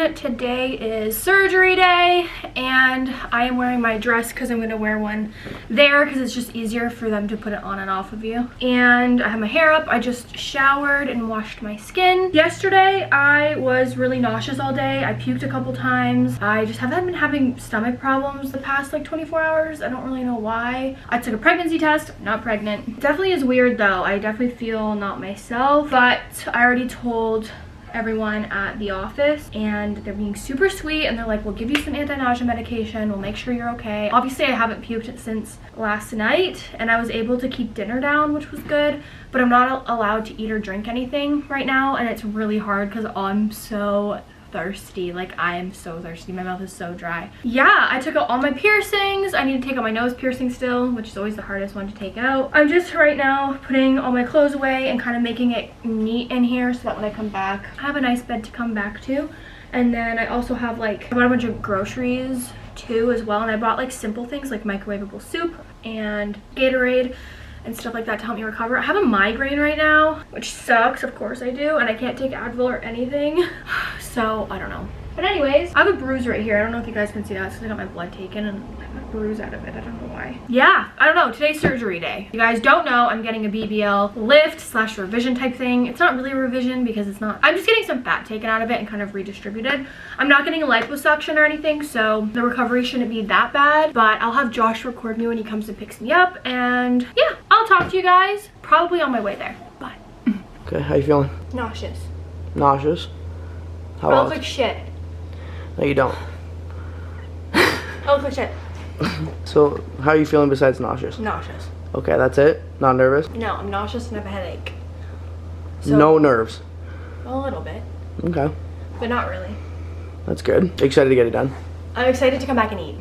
everyone. Today is surgery day and I am wearing my dress because I'm going to wear one there because it's just easier for them to put it on and off of you. And I have my hair up. I just showered and washed my skin. Yesterday I was really nauseous all day. I puked a couple times. I just haven't been having stomach problems the past like 24 hours. I don't really know why. I took a pregnancy test. Not pregnant. Definitely is weird though. I definitely feel not myself, but I already told everyone at the office and they're being super sweet and they're like, we'll give you some anti-nausea medication, we'll make sure you're okay. Obviously I haven't puked since last night and I was able to keep dinner down, which was good, but I'm not allowed to eat or drink anything right now and it's really hard because I'm so thirsty. Like, I am so thirsty. My mouth is so dry. Yeah, I took out all my piercings. I need to take out my nose piercing still, which is always the hardest one to take out. I'm just right now putting all my clothes away and kind of making it neat in here so that when I come back, I have a nice bed to come back to. And then I also have like, I bought a bunch of groceries too as well. And I bought like simple things like microwavable soup and Gatorade and stuff like that to help me recover. I have a migraine right now, which sucks, of course I do, and I can't take Advil or anything, so I don't know. But anyways, I have a bruise right here. I don't know if you guys can see that. It's because I got my blood taken and I got a bruise out of it. I don't know why. Yeah, I don't know. Today's surgery day. If you guys don't know, I'm getting a BBL lift / revision type thing. It's not really a revision because it's not. I'm just getting some fat taken out of it and kind of redistributed. I'm not getting a liposuction or anything, so the recovery shouldn't be that bad. But I'll have Josh record me when he comes and picks me up. And yeah, I'll talk to you guys probably on my way there. Bye. Okay, how you feeling? Nauseous. Nauseous? How I else? look like shit. No, you don't. I look like shit. So, how are you feeling besides nauseous? Nauseous. Okay, that's it? Not nervous? No, I'm nauseous and I have a headache. So, no nerves? A little bit. Okay. But not really. That's good. Excited to get it done? I'm excited to come back and eat.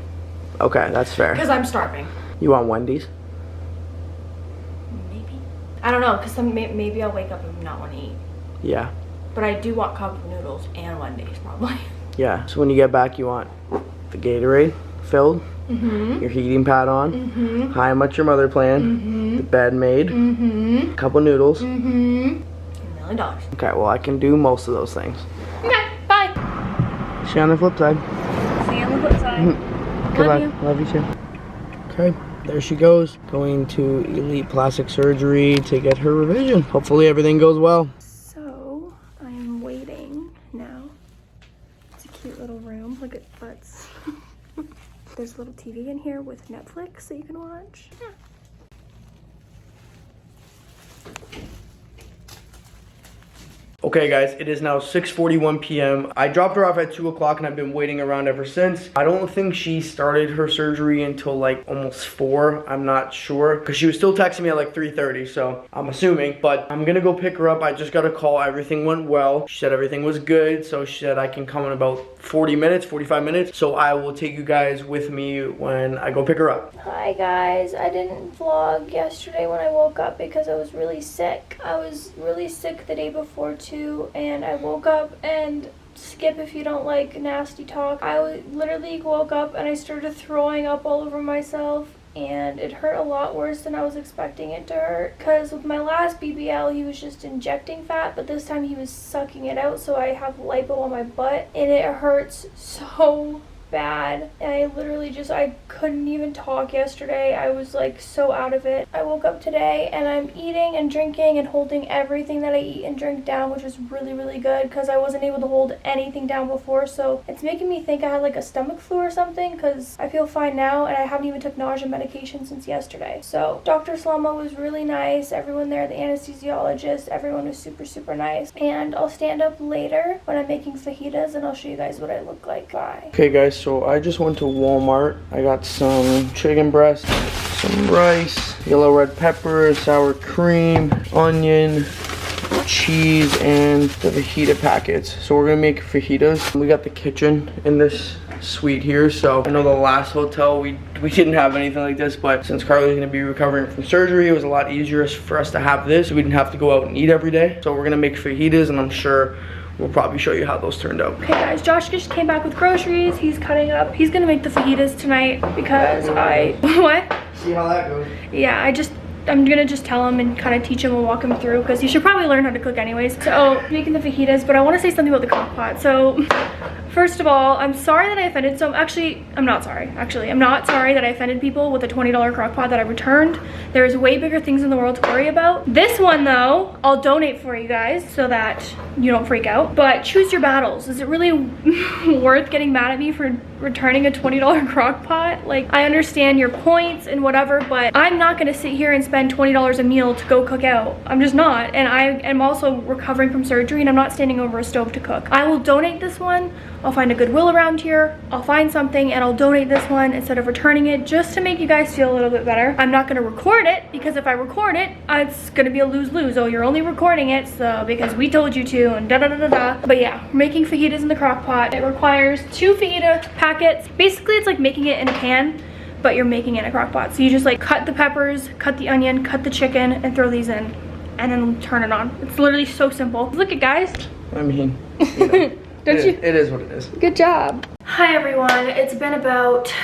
Okay, that's fair. Because I'm starving. You want Wendy's? Maybe. I don't know, because maybe I'll wake up and not want to eat. Yeah. But I do want cup noodles and Wendy's probably. Yeah, so when you get back, you want the Gatorade filled, your heating pad on, How Much Your Mother plan, the bed made, a couple noodles. $1 million. Okay, well, I can do most of those things. Okay, bye. See you on the flip side. See you on the flip side. Good luck. Love you. Love you too. Okay, there she goes, going to Elite Plastic Surgery to get her revision. Hopefully everything goes well. So, I am waiting now. It's a cute little room. Look at butts. There's a little TV in here with Netflix that you can watch. Yeah. Okay guys, it is now 6:41 p.m. I dropped her off at 2 o'clock and I've been waiting around ever since. I don't think she started her surgery until like almost 4. I'm not sure because she was still texting me at like 3:30, so I'm assuming. But I'm gonna go pick her up. I just got a call. Everything went well. She said everything was good, so she said I can come in about 40 minutes, 45 minutes. So I will take you guys with me when I go pick her up. Hi guys, I didn't vlog yesterday when I woke up because I was really sick. I was really sick the day before too, and I woke up and skip if you don't like nasty talk. I literally woke up and I started throwing up all over myself and it hurt a lot worse than I was expecting it to hurt, because with my last BBL he was just injecting fat, but this time he was sucking it out, so I have lipo on my butt and it hurts so bad. And I literally I couldn't even talk yesterday. I was like so out of it. I woke up today and I'm eating and drinking and holding everything that I eat and drink down, which is really, really good because I wasn't able to hold anything down before. So it's making me think I had like a stomach flu or something, because I feel fine now and I haven't even took nausea medication since yesterday. So Dr. Slama was really nice. Everyone there, the anesthesiologist, everyone was super, super nice. And I'll stand up later when I'm making fajitas and I'll show you guys what I look like. Bye. Okay guys, so I just went to Walmart. I got some chicken breast, some rice, yellow red pepper, sour cream, onion, cheese, and the fajita packets. So we're gonna make fajitas. We got the kitchen in this suite here. So I know the last hotel we didn't have anything like this, but since Karlee's gonna be recovering from surgery, it was a lot easier for us to have this. We didn't have to go out and eat every day. So we're gonna make fajitas, and I'm sure we'll probably show you how those turned out. Okay guys, Josh just came back with groceries. He's cutting up. He's gonna make the fajitas tonight because what? See how that goes. Yeah, I'm gonna just tell him and kind of teach him and walk him through, because he should probably learn how to cook anyways. So making the fajitas, but I want to say something about the crock pot. So First of all, I'm sorry that I offended I'm not sorry. Actually, I'm not sorry that I offended people with a $20 crock pot that I returned. There's way bigger things in the world to worry about. This one though, I'll donate for you guys so that you don't freak out. But choose your battles. Is it really worth getting mad at me for returning a $20 crock pot? Like, I understand your points and whatever, but I'm not gonna sit here and spend $20 a meal to go cook out. I'm just not. And I am also recovering from surgery and I'm not standing over a stove to cook. I will donate this one. I'll find a Goodwill around here. I'll find something and I'll donate this one instead of returning it, just to make you guys feel a little bit better. I'm not gonna record it because if I record it, it's gonna be a lose-lose. Oh, you're only recording it so because we told you to and da-da-da-da-da. But yeah, we're making fajitas in the crock pot. It requires 2 fajita packets. Basically, it's like making it in a pan, but you're making it in a crock pot. So you just like cut the peppers, cut the onion, cut the chicken, and throw these in, and then turn it on. It's literally so simple. Look at guys. I mean, you know, it is what it is. Good job. Hi everyone. It's been about,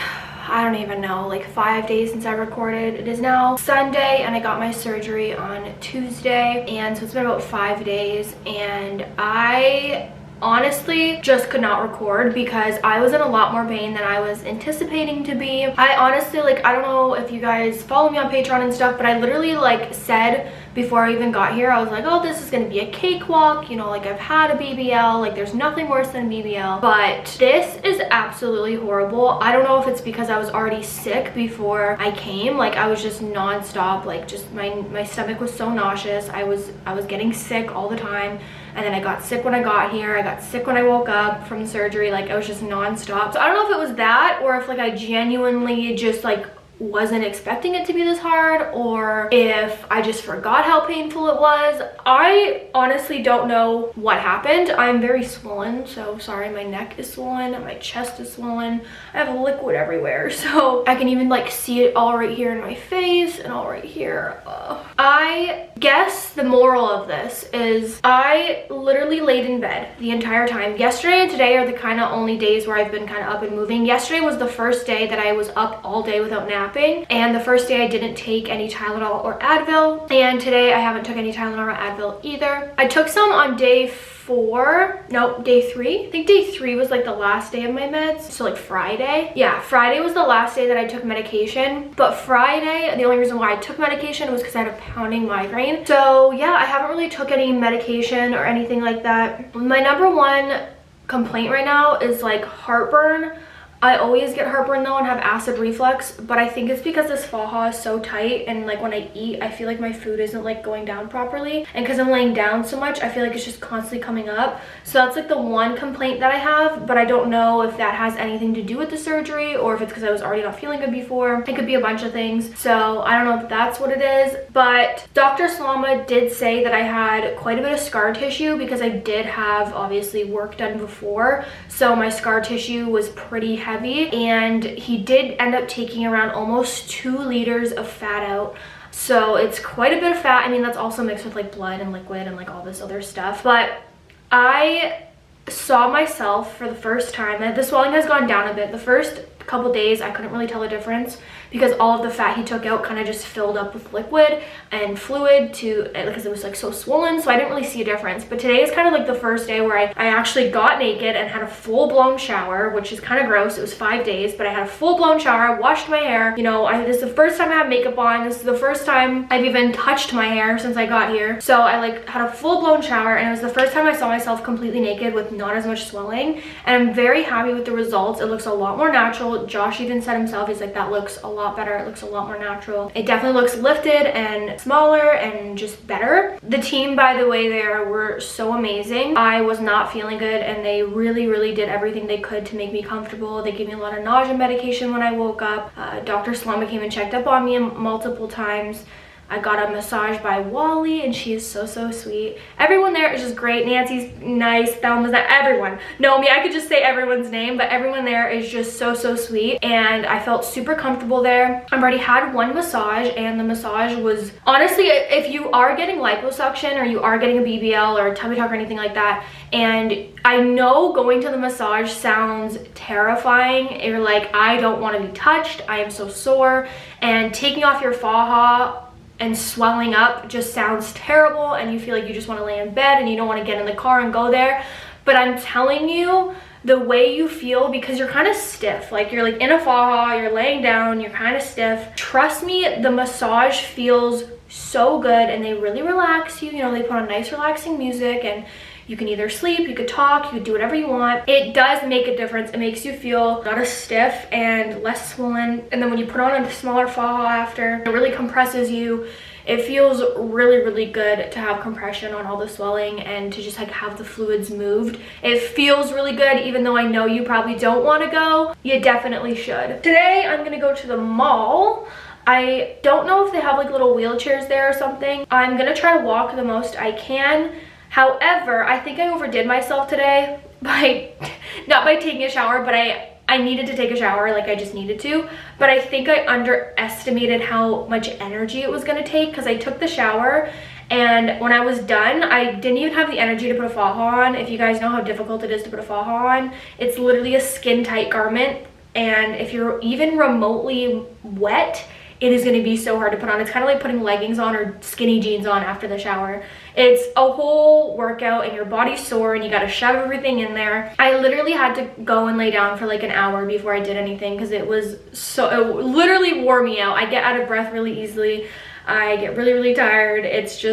I don't even know, like 5 days since I recorded. It is now Sunday and I got my surgery on Tuesday, and so it's been about 5 days, and I honestly just could not record because I was in a lot more pain than I was anticipating to be. I honestly, like, I don't know if you guys follow me on Patreon and stuff, but I literally like said before I even got here, I was like, oh, this is gonna be a cakewalk, you know, like I've had a BBL, like there's nothing worse than a BBL, but this is absolutely horrible. I don't know if it's because I was already sick before I came, like I was just non-stop, like just my stomach was so nauseous. I was getting sick all the time, and then I got sick when I got here, I got sick when I woke up from the surgery, like I was just non-stop. So I don't know if it was that or if like I genuinely just like wasn't expecting it to be this hard, or if I just forgot how painful it was. I honestly don't know what happened. I'm very swollen, so sorry, my neck is swollen, my chest is swollen, I have liquid everywhere, so I can even like see it all right here in my face and all right here. I guess the moral of this is I literally laid in bed the entire time. Yesterday and today are the kind of only days where I've been kind of up and moving. Yesterday was the first day that I was up all day without napping, and the first day I didn't take any Tylenol or Advil, and today I haven't took any Tylenol or Advil either. I took some on day 4, no, day 3. I think day 3 was like the last day of my meds, so like Friday. Yeah, Friday was the last day that I took medication, but Friday, the only reason why I took medication was because I had a pounding migraine. So yeah, I haven't really took any medication or anything like that. My number one complaint right now is like heartburn. I always get heartburn though and have acid reflux, but I think it's because this faja is so tight, and like when I eat, I feel like my food isn't like going down properly, and because I'm laying down so much, I feel like it's just constantly coming up. So that's like the one complaint that I have, but I don't know if that has anything to do with the surgery or if it's because I was already not feeling good before. It could be a bunch of things, so I don't know if that's what it is. But Dr. Salama did say that I had quite a bit of scar tissue because I did have obviously work done before, so my scar tissue was pretty heavy, and he did end up taking around almost 2 liters of fat out. So it's quite a bit of fat. I mean, that's also mixed with like blood and liquid and like all this other stuff. But I saw myself for the first time, and the swelling has gone down a bit. The first couple days I couldn't really tell a difference because all of the fat he took out kind of just filled up with liquid and fluid because it was like so swollen, so I didn't really see a difference. But today is kind of like the first day where I actually got naked and had a full-blown shower, which is kind of gross. It was 5 days, but I had a full-blown shower. I washed my hair, you know, this is the first time I have makeup on. This is the first time I've even touched my hair since I got here. So I like had a full-blown shower, and it was the first time I saw myself completely naked with not as much swelling, and I'm very happy with the results. It looks a lot more natural. Josh even said himself, he's like, that looks a lot better. It looks a lot more natural. It definitely looks lifted and smaller and just better. The team, by the way, there were so amazing. I was not feeling good, and they really did everything they could to make me comfortable. They gave me a lot of nausea medication when I woke up. Dr. Salama came and checked up on me multiple times. I got a massage by Wally, and she is so sweet. Everyone there is just great. Nancy's nice, Thelma's nice, everyone. No, I mean, I could just say everyone's name, but everyone there is just so sweet, and I felt super comfortable there. I've already had one massage, and the massage was, honestly, if you are getting liposuction or you are getting a BBL or a tummy tuck or anything like that, and I know going to the massage sounds terrifying. You're like, I don't want to be touched, I am so sore, and taking off your faja and swelling up just sounds terrible, and you feel like you just want to lay in bed and you don't want to get in the car and go there. But I'm telling you, the way you feel, because you're kind of stiff, like you're like in a faja, you're laying down, you're kind of stiff. Trust me, the massage feels so good and they really relax you. You know, they put on nice relaxing music and you can either sleep, you could talk, you could do whatever you want. It does make a difference. It makes you feel not as stiff and less swollen. And then when you put on a smaller faja after, it really compresses you. It feels really, really good to have compression on all the swelling and to just like have the fluids moved. It feels really good, even though I know you probably don't want to go. You definitely should. Today, I'm gonna go to the mall. I don't know if they have like little wheelchairs there or something. I'm gonna try to walk the most I can. However, I think I overdid myself today by, not by taking a shower, but I needed to take a shower, like I just needed to, but I think I underestimated how much energy it was gonna take, because I took the shower and when I was done, I didn't even have the energy to put a faja on. If you guys know how difficult it is to put a faja on, it's literally a skin tight garment, and if you're even remotely wet, it is going to be so hard to put on. It's kind of like putting leggings on or skinny jeans on after the shower. It's a whole workout and your body's sore and you got to shove everything in there. I literally had to go and lay down for like an hour before I did anything, because it was so, it literally wore me out. I get out of breath really easily. I get really, really tired. It's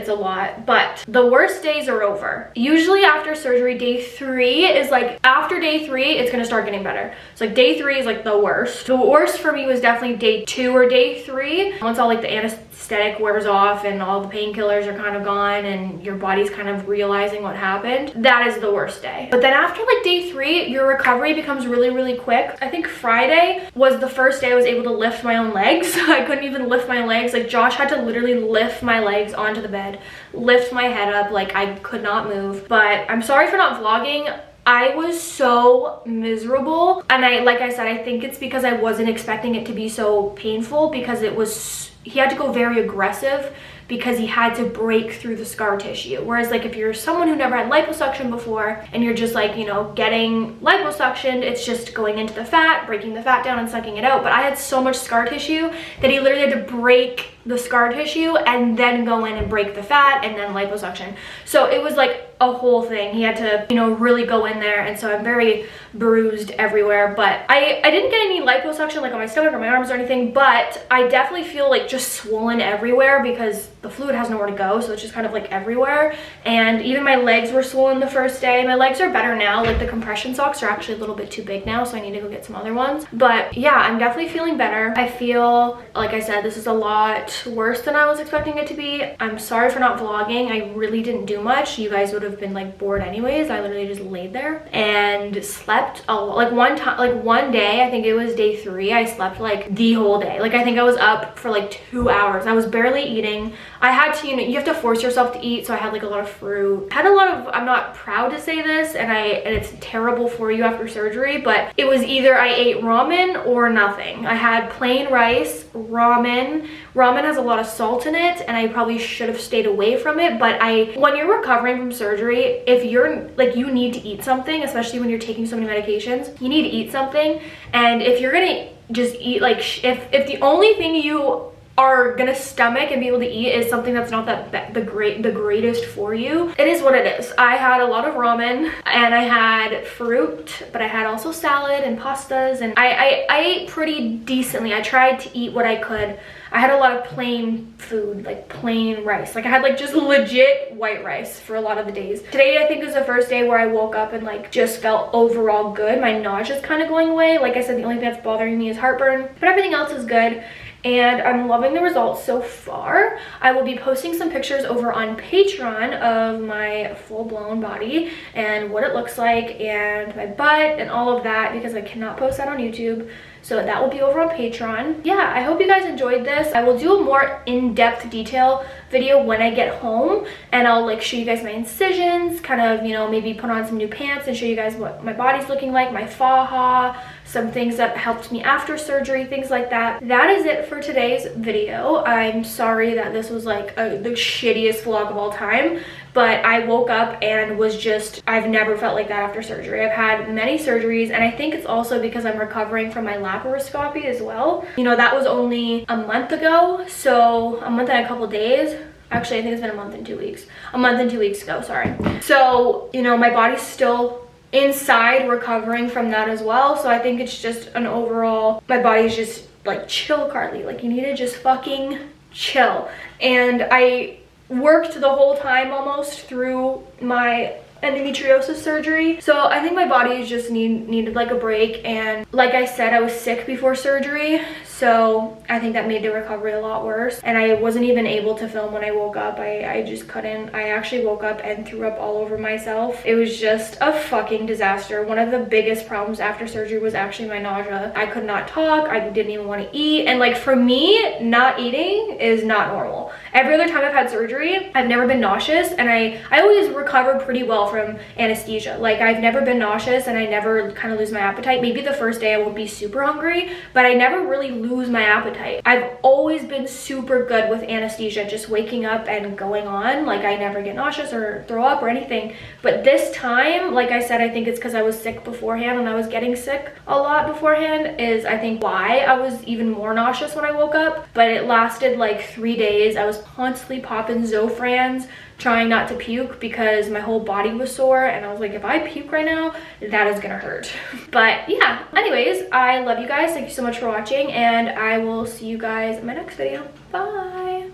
a lot. But the worst days are over. Usually after surgery, day 3 is like, after day 3, it's gonna start getting better. So like day 3 is like the worst. The worst for me was definitely day 2 or day 3. Once all like the anesthetic wears off and all the painkillers are kind of gone and your body's kind of realizing what happened, that is the worst day. But then after like day 3, your recovery becomes really, really quick. I think Friday was the first day I was able to lift my own legs. I couldn't even lift my legs. Like Josh had to literally lift my legs onto the bed, lift my head up, like I could not move. But I'm sorry for not vlogging. I was so miserable, and like I said, I think it's because I wasn't expecting it to be so painful, because he had to go very aggressive because he had to break through the scar tissue. Whereas like if you're someone who never had liposuction before and you're just like, you know, getting liposuctioned, it's just going into the fat, breaking the fat down and sucking it out. But I had so much scar tissue that he literally had to break the scar tissue and then go in and break the fat and then liposuction. So it was like a whole thing. He had to, you know, really go in there, and so I'm very bruised everywhere. But I didn't get any liposuction like on my stomach or my arms or anything, but I definitely feel like just swollen everywhere because the fluid has nowhere to go, so it's just kind of like everywhere. And even my legs were swollen the first day. My legs are better now. Like the compression socks are actually a little bit too big now, so I need to go get some other ones. But yeah, I'm definitely feeling better. I feel, like I said, this is a lot worse than I was expecting it to be. I'm sorry for not vlogging. I really didn't do much. You guys would have been like bored anyways. I literally just laid there and slept a lot. Like one day, I think it was day 3, I slept like the whole day. Like I think I was up for like 2 hours. I was barely eating. I had to, you know, you have to force yourself to eat, so I had like a lot of fruit. I had a lot of, I'm not proud to say this, and it's terrible for you after surgery, but it was either I ate ramen or nothing. I had plain rice, ramen. Ramen has a lot of salt in it, and I probably should have stayed away from it, but when you're recovering from surgery, if you're like, you need to eat something, especially when you're taking so many medications, you need to eat something. And if you're gonna just eat, like if the only thing you are gonna stomach and be able to eat is something that's not the greatest for you, it is what it is. I had a lot of ramen and I had fruit, but I had also salad and pastas, and I ate pretty decently. I tried to eat what I could. I had a lot of plain food, like plain rice. Like I had like just legit white rice for a lot of the days. Today I think is the first day where I woke up and like just felt overall good. My nausea is kind of going away. Like I said, the only thing that's bothering me is heartburn, but everything else is good. And I'm loving the results so far. I will be posting some pictures over on Patreon of my full-blown body and what it looks like and my butt and all of that, because I cannot post that on YouTube. So that will be over on Patreon. Yeah, I hope you guys enjoyed this. I will do a more in-depth detail video when I get home, and I'll like show you guys my incisions, kind of, you know, maybe put on some new pants and show you guys what my body's looking like, my faja, some things that helped me after surgery, things like that. That is it for today's video. I'm sorry that this was like the shittiest vlog of all time, but I woke up and was just, I've never felt like that after surgery. I've had many surgeries, and I think it's also because I'm recovering from my laparoscopy as well. You know, that was only a month ago, so a month and a couple days. Actually, I think it's been a month and 2 weeks. A month and 2 weeks ago, sorry. So, you know, my body's still inside recovering from that as well. So I think it's just an overall, my body's just like, chill, Karlee. Like, you need to just fucking chill. And I worked the whole time almost through my endometriosis surgery, so I think my body just needed like a break. And like I said, I was sick before surgery, so I think that made the recovery a lot worse, and I wasn't even able to film when I woke up. I just couldn't. I actually woke up and threw up all over myself. It was just a fucking disaster. One of the biggest problems after surgery was actually my nausea. I could not talk, I didn't even want to eat, and like, for me, not eating is not normal. Every other time I've had surgery, I've never been nauseous, and I always recover pretty well from anesthesia. Like, I've never been nauseous, and I never kind of lose my appetite. Maybe the first day I would be super hungry, but I never really lose my appetite. I've always been super good with anesthesia, just waking up and going on. Like, I never get nauseous or throw up or anything. But this time, like I said, I think it's because I was sick beforehand, and I was getting sick a lot beforehand, is I think why I was even more nauseous when I woke up. But it lasted like 3 days. I was constantly popping Zofrans, trying not to puke because my whole body was sore, and I was like, if I puke right now, that is gonna hurt. But yeah, anyways, I love you guys. Thank you so much for watching, and I will see you guys in my next video. Bye.